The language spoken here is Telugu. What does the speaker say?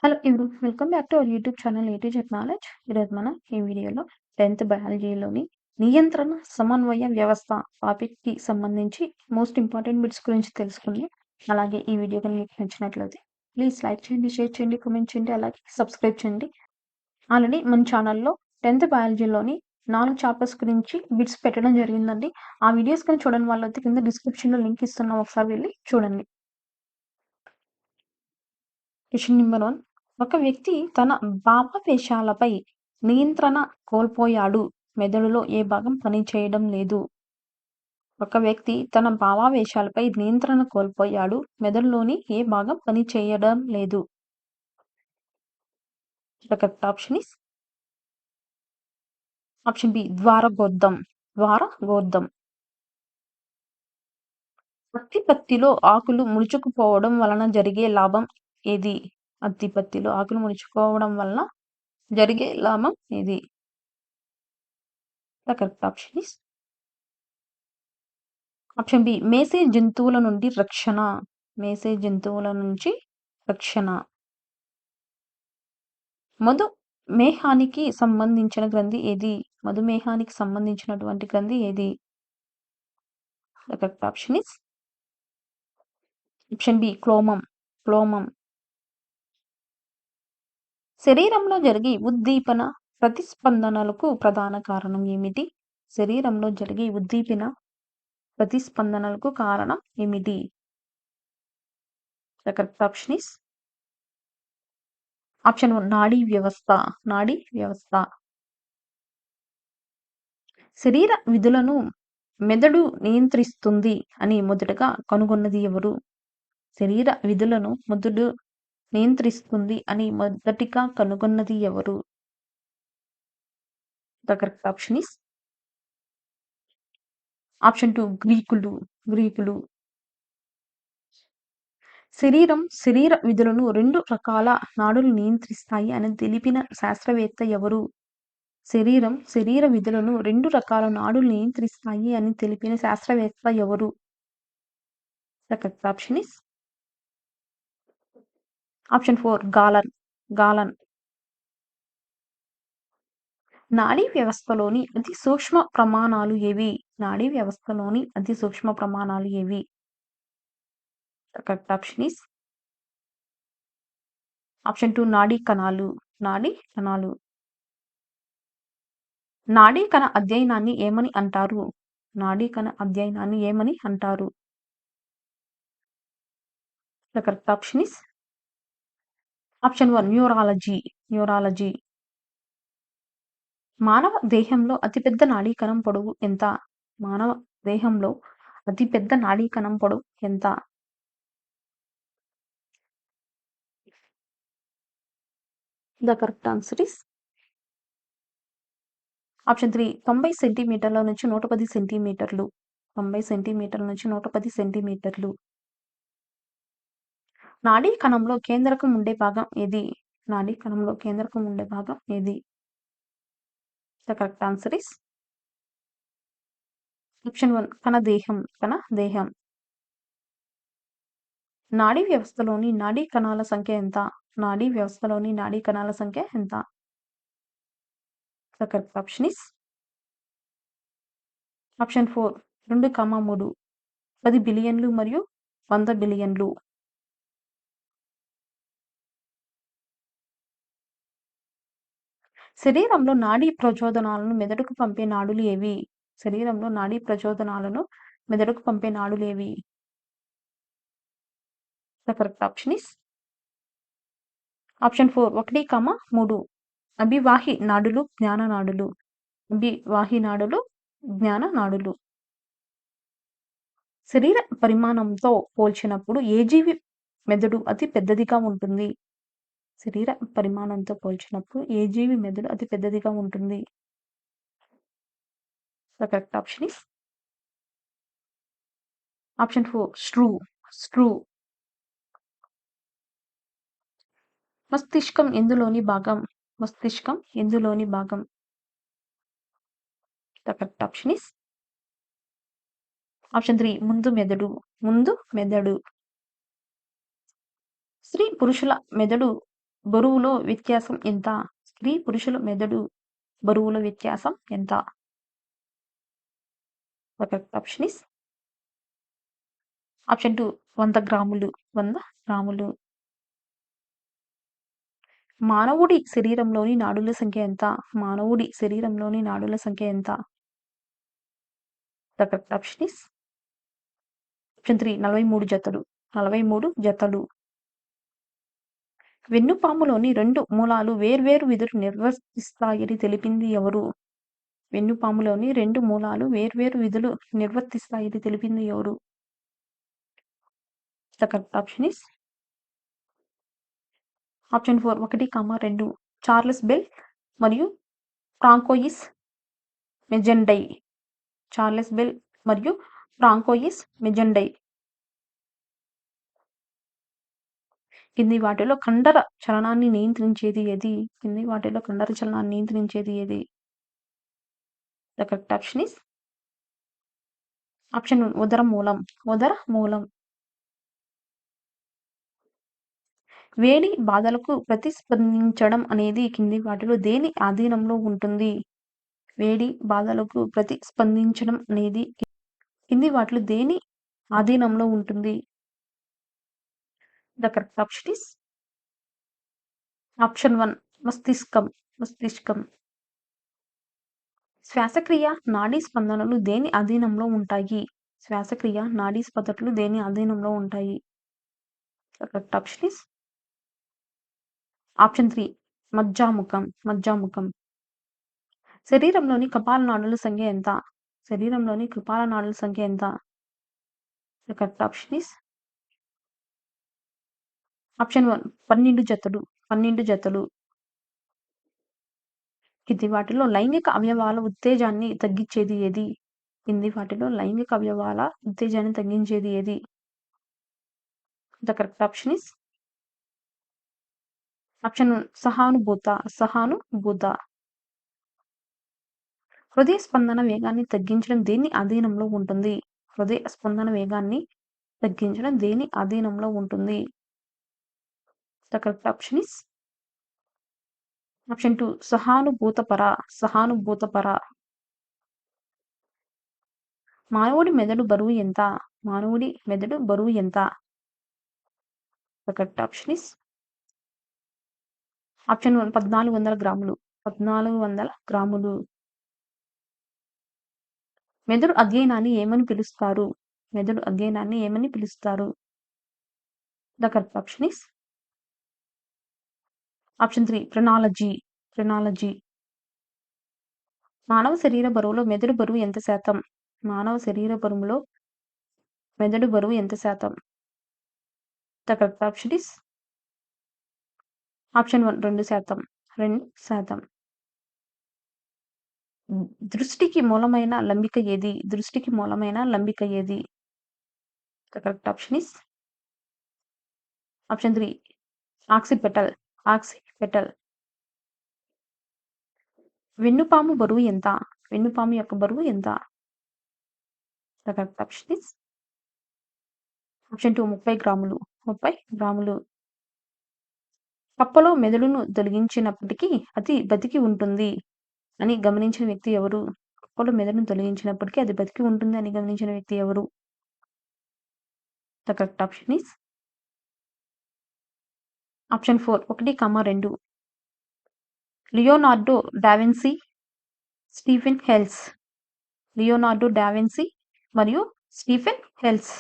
Hello everyone. Welcome back to our YouTube channel ఏటీ జెడ్ నాలెడ్జ్. ఈరోజు మనం ఈ వీడియోలో 10th బయాలజీలోని నియంత్రణ సమన్వయ వ్యవస్థ టాపిక్కి సంబంధించి మోస్ట్ ఇంపార్టెంట్ బిట్స్ గురించి తెలుసుకుందాం. అలాగే ఈ వీడియో కనుక మీకు నచ్చినట్లయితే ప్లీజ్ లైక్ చేయండి, షేర్ చేయండి, కామెంట్ చేయండి, అలాగే సబ్స్క్రైబ్ చేయండి. ఆల్రెడీ మన ఛానల్లో 10th బయాలజీలోని 4 చాప్టర్స్ గురించి బిట్స్ పెట్టడం జరిగిందండి. ఆ వీడియోస్ కానీ చూడని వాళ్ళైతే కింద డిస్క్రిప్షన్లో లింక్ ఇస్తున్నాం, ఒకసారి వెళ్ళి చూడండి. Question number 1. ఒక వ్యక్తి తన భావావేశాలపై నియంత్రణ కోల్పోయాడు. మెదడులో ఏ భాగం పనిచేయడం లేదు? ఒక వ్యక్తి తన భావావేశాలపై నియంత్రణ కోల్పోయాడు. మెదడులోని ఏ భాగం పనిచేయడం లేదు? The correct option is option B, ద్వారగోర్ధం. ద్వారగోర్ధం. అత్తిపత్తిలో ఆకులు ముడుచుకుపోవడం వలన జరిగే లాభం ఏది? అత్తిపత్తిలో ఆకులు ముడుచుకోవడం వలన జరిగే లాభం ఏది? The correct option is option B, మేసే జంతువుల నుండి రక్షణ. మేసే జంతువుల నుంచి రక్షణ. మధుమేహానికి సంబంధించిన గ్రంథి ఏది? మధుమేహానికి సంబంధించినటువంటి గ్రంథి ఏది? The correct option is option B, క్లోమం. క్లోమం. శరీరంలో జరిగే ఉద్దీపన ప్రతిస్పందనలకు ప్రధాన కారణం ఏమిటి? శరీరంలో జరిగే ఉద్దీపన ప్రతిస్పందనలకు కారణం ఏమిటి? The correct option is option 1, నాడీ వ్యవస్థ. నాడీ వ్యవస్థ. శరీర విధులను మెదడు నియంత్రిస్తుంది అని మొదటగా కనుగొన్నది ఎవరు? శరీర విధులను మెదడు నియంత్రిస్తుంది అని మొదటిగా కనుగొన్నది ఎవరు? The correct option is option 2, గ్రీకులు. గ్రీకులు. శరీర విధులను 2 రకాల నాడులు నియంత్రిస్తాయి అని తెలిపిన శాస్త్రవేత్త ఎవరు? శరీర విధులను 2 రకాల నాడులు నియంత్రిస్తాయి అని తెలిపిన శాస్త్రవేత్త ఎవరు? The correct option is option 4, గాలన్. గాలన్. నాడీ వ్యవస్థలోని అతి సూక్ష్మ ప్రమాణాలు ఏవి? నాడీ వ్యవస్థలోని అతి సూక్ష్మ ప్రమాణాలు ఏవి? The correct option is option 2, నాడీ కణాలు. నాడీ కణాలు. నాడీ కణ అధ్యయనాన్ని ఏమని అంటారు? నాడీ కణ అధ్యయనాన్ని ఏమని అంటారు? The correct option is option 1, neurology. Neurology. మానవ దేహంలో అతిపెద్ద నాడీ కణం పొడవు ఎంత? మానవ దేహంలో అతిపెద్ద నాడీ కణం పొడవు ఎంత? The correct answer is option 3, 90 సెంటీమీటర్ల నుంచి 110 సెంటీమీటర్లు. 90 సెంటీమీటర్ల నుంచి 110 సెంటీమీటర్లు. నాడీ కణంలో కేంద్రకం ఉండే భాగం ఏది? నాడీ కణంలో కేంద్రకం ఉండే భాగం ఏది? The correct answer is option 1, కణదేహం. కణదేహం. నాడీ వ్యవస్థలోని నాడీ కణాల సంఖ్య ఎంత? నాడీ వ్యవస్థలోని నాడీ కణాల సంఖ్య ఎంత? The correct option is option 4, 2,3. 10 బిలియన్లు మరియు 100 బిలియన్లు. శరీరంలో నాడీ ప్రచోదనాలను మెదడుకు పంపే నాడులు ఏవి? శరీరంలో నాడీ ప్రచోదనాలను మెదడుకు పంపే నాడులు ఏవి? The correct option is option 4, 1,3. అభివాహి నాడులు, జ్ఞాన నాడులు. అభివాహి నాడులు, జ్ఞాన నాడులు. శరీర పరిమాణంతో పోల్చినప్పుడు ఏ జీవి మెదడు అతి పెద్దదిగా ఉంటుంది? శరీర పరిమాణంతో పోల్చినప్పుడు ఏ జీవి మెదడు అతి పెద్దదిగా ఉంటుంది? The correct option is option 4, స్ట్రూ. స్ట్రూ. మస్తిష్కం ఎందులోని భాగం? మస్తిష్కం ఎందులోని భాగం? The correct option is option 3, ముందు మెదడు. ముందు మెదడు. స్త్రీ పురుషుల మెదడు బరువులో వ్యత్యాసం ఎంత? స్త్రీ పురుషుల మెదడు బరువుల వ్యత్యాసం ఎంత? The correct option is option 2 100 గ్రాములు. 100 గ్రాములు. మానవుడి శరీరంలోని నాడుల సంఖ్య ఎంత? మానవుడి శరీరంలోని నాడుల సంఖ్య ఎంత? The correct option is option 3 43 జతలు. 43 జతలు. వెన్నుపాములోని 2 మూలాలు వేర్వేరు విధులు నిర్వర్తిస్తాయని తెలిపింది ఎవరు? వెన్నుపాములోని 2 మూలాలు వేర్వేరు విధులు నిర్వర్తిస్తాయని తెలిపింది ఎవరు? The correct option is option 4 1, 2 Charles bell మరియు ఫ్రాంకోయిస్ మెజెండై. చార్లెస్ బెల్ మరియు ఫ్రాంకోయిస్ మెజెండై. కింది వాటిలో కండర చలనాన్ని నియంత్రించేది ఏది? కింది వాటిలో కండర చలనాన్ని నియంత్రించేది ఏది? The correct option is option 1 ఉదర మూలం. ఉదర మూలం. వేడి బాధలకు ప్రతిస్పందించడం అనేది కింది వాటిలో దేని ఆధీనంలో ఉంటుంది? వేడి బాధలకు ప్రతిస్పందించడం అనేది కింది వాటిలో దేని ఆధీనంలో ఉంటుంది? The correct option is option 1 మస్తిష్కం. మస్తిష్కం. శ్వాసక్రియ నాడీ స్పందనలు దేని అధీనంలో ఉంటాయి? శ్వాసక్రియ నాడీ స్పందనలు దేని అధీనంలో ఉంటాయి? The correct option is option 3 మజ్జాముఖం. మజ్జాముఖం. శరీరంలోని కపాల నాడుల సంఖ్య ఎంత? శరీరంలోని కపాల నాడుల సంఖ్య ఎంత? The correct option is option 1 12 జతలు. 12 జతలు. కింది వాటిలో లైంగిక అవయవాల ఉత్తేజాన్ని తగ్గించేది ఏది? కింది వాటిలో లైంగిక అవయవాల ఉత్తేజాన్ని తగ్గించేది ఏది? The correct option is option 1 సహానుభూత. సహానుభూత. హృదయ స్పందన వేగాన్ని తగ్గించడం దేని అధీనంలో ఉంటుంది? హృదయ స్పందన వేగాన్ని తగ్గించడం దేని అధీనంలో ఉంటుంది? The correct option is option 2 సహానుభూతపర. సహానుభూతపర. మానవుడి మెదడు బరువు ఎంత? మానవుడి మెదడు బరువు ఎంత? The correct option is option 1 1400 గ్రాములు. 1400 గ్రాములు. మెదడు అధ్యయనాన్ని ఏమని పిలుస్తారు? మెదడు అధ్యయనాన్ని ఏమని పిలుస్తారు? The correct option is option 3 ఫ్రెనాలజీ. ఫ్రెనాలజీ. మానవ శరీర బరువులో మెదడు బరువు ఎంత శాతం? మానవ శరీర బరువులో మెదడు బరువు ఎంత శాతం? The correct option is option 1 2%. 2%. దృష్టికి మూలమైన లంబిక ఏది? దృష్టికి మూలమైన లంబిక ఏది? The correct option is option 3 occipital. Occipital. వెన్నుపాము బరువు ఎంత? వెన్నుపాము యొక్క బరువు ఎంత? The correct option is option 2 30 గ్రాములు. 30 గ్రాములు. కప్పలో మెదడును తొలగించినప్పటికీ అది బతికి ఉంటుంది అని గమనించిన వ్యక్తి ఎవరు? కప్పలో మెదడును తొలగించినప్పటికీ అది బతికి ఉంటుంది అని గమనించిన వ్యక్తి ఎవరు? The correct option is option 4 1, 2 Leonardo da Vinci, Stephen Hales. Leonardo da Vinci మరియు స్టీఫెన్ హెల్స్.